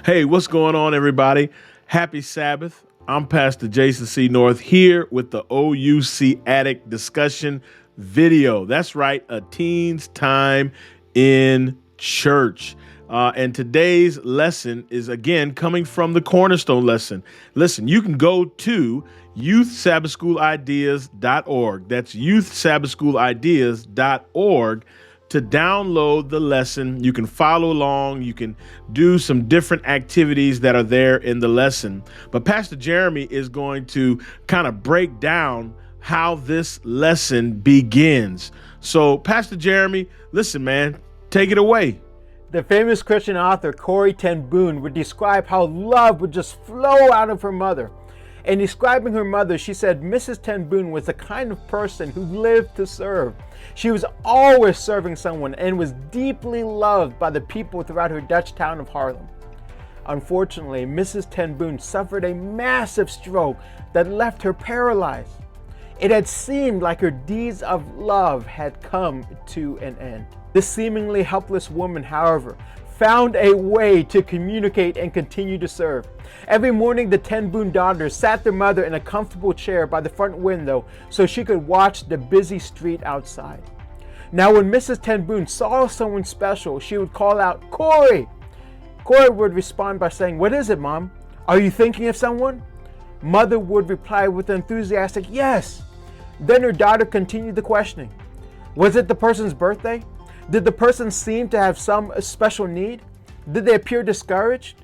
Hey, what's going on, everybody? Happy Sabbath. I'm Pastor Jason C. North here with the OUC Addict discussion video. That's right, a teen's time in church. And today's lesson is again coming from the Cornerstone lesson. Listen, you can go to youthsabbathschoolideas.org. That's youthsabbathschoolideas.org to download the lesson. You can follow along. You can do some different activities that are there in the lesson. But Pastor Jeremy is going to kind of break down how this lesson begins. So, Pastor Jeremy, listen, man, take it away. The famous Christian author Corrie ten Boom would describe how love would just flow out of her mother. In describing her mother, she said Mrs. ten Boom was the kind of person who lived to serve. She was always serving someone and was deeply loved by the people throughout her Dutch town of Haarlem. Unfortunately, Mrs. ten Boom suffered a massive stroke that left her paralyzed. It had seemed like her deeds of love had come to an end. This seemingly helpless woman, however, found a way to communicate and continue to serve. Every morning, the ten Boom daughters sat their mother in a comfortable chair by the front window so she could watch the busy street outside. Now, when Mrs. ten Boom saw someone special, she would call out, "Corrie!" Corrie would respond by saying, "What is it, Mom? Are you thinking of someone?" Mother would reply with an enthusiastic, "Yes." Then her daughter continued the questioning. Was it the person's birthday? Did the person seem to have some special need? Did they appear discouraged?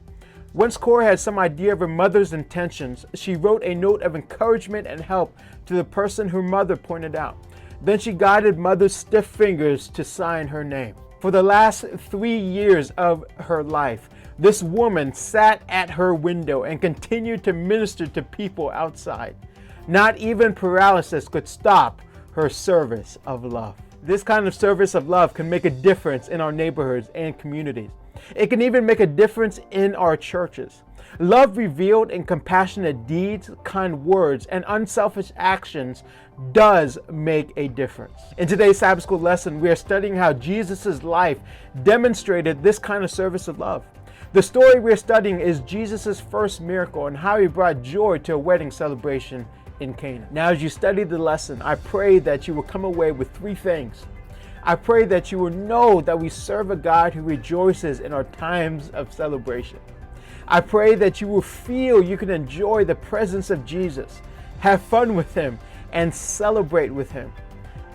Once Corrie had some idea of her mother's intentions, she wrote a note of encouragement and help to the person her mother pointed out. Then she guided Mother's stiff fingers to sign her name. For the last 3 years of her life, this woman sat at her window and continued to minister to people outside. Not even paralysis could stop her service of love. This kind of service of love can make a difference in our neighborhoods and communities. It can even make a difference in our churches. Love revealed in compassionate deeds, kind words, and unselfish actions does make a difference. In today's Sabbath School lesson, we are studying how Jesus' life demonstrated this kind of service of love. The story we're studying is Jesus' first miracle and how he brought joy to a wedding celebration in Cana. Now, as you study the lesson, I pray that you will come away with 3 things. I pray that you will know that we serve a God who rejoices in our times of celebration. I pray that you will feel you can enjoy the presence of Jesus, have fun with him, and celebrate with him.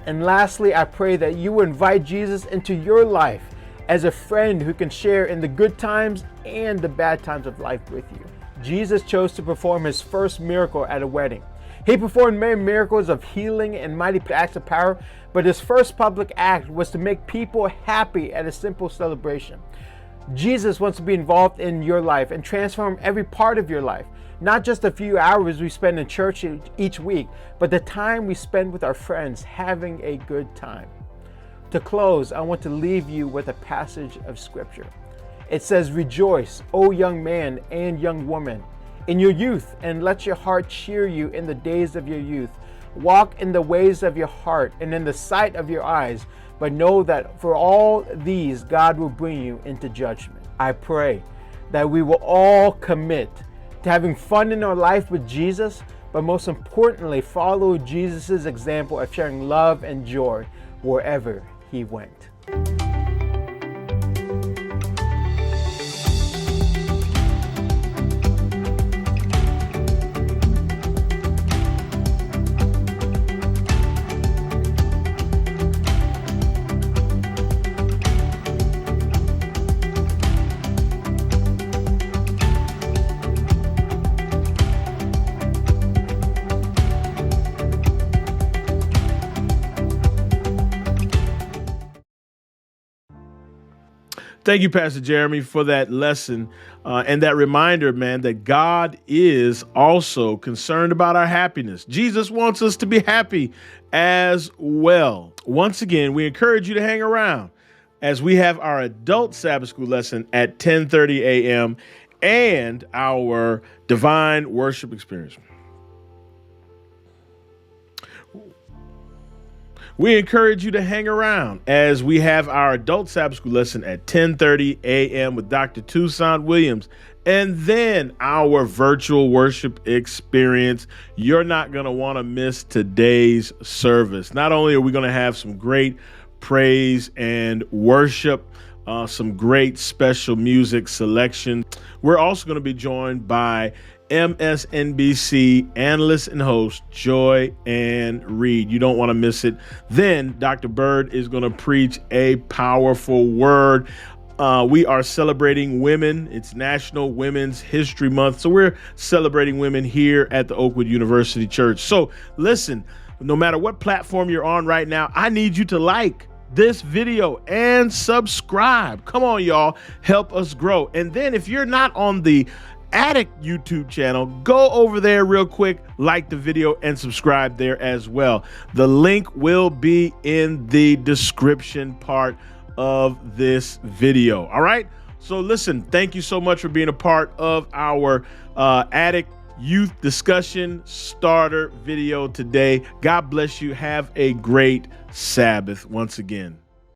And lastly, I pray that you will invite Jesus into your life as a friend who can share in the good times and the bad times of life with you. Jesus chose to perform his first miracle at a wedding. He performed many miracles of healing and mighty acts of power, but his first public act was to make people happy at a simple celebration. Jesus wants to be involved in your life and transform every part of your life, not just a few hours we spend in church each week, but the time we spend with our friends having a good time. To close, I want to leave you with a passage of scripture. It says, "Rejoice, O young man and young woman, in your youth, and let your heart cheer you in the days of your youth. Walk in the ways of your heart and in the sight of your eyes, but know that for all these God will bring you into judgment." I pray that we will all commit to having fun in our life with Jesus, but most importantly, follow Jesus' example of sharing love and joy wherever he went. Thank you, Pastor Jeremy, for that lesson and that reminder, man, that God is also concerned about our happiness. Jesus wants us to be happy as well. Once again, we encourage you to hang around as we have our adult Sabbath School lesson at 10:30 a.m. and our divine worship experience. We encourage you to hang around as we have our adult Sabbath school lesson at 10:30 a.m. with Dr. Tucson Williams, and then our virtual worship experience. You're not going to want to miss today's service. Not only are we going to have some great praise and worship, some great special music selection, we're also going to be joined by MSNBC analyst and host Joy Ann Reed. You don't want to miss it. Then Dr. Bird is going to preach a powerful word. We are celebrating women. It's National Women's History Month. So we're celebrating women here at the Oakwood University Church. So listen, no matter what platform you're on right now, I need you to like this video and subscribe. Come on, y'all. Help us grow. And then if you're not on the Addict YouTube channel, go over there real quick, like the video and subscribe there as well. The link will be in the description part of this video. All right. So listen, thank you so much for being a part of our Addict Youth Discussion Starter video today. God bless you. Have a great Sabbath once again.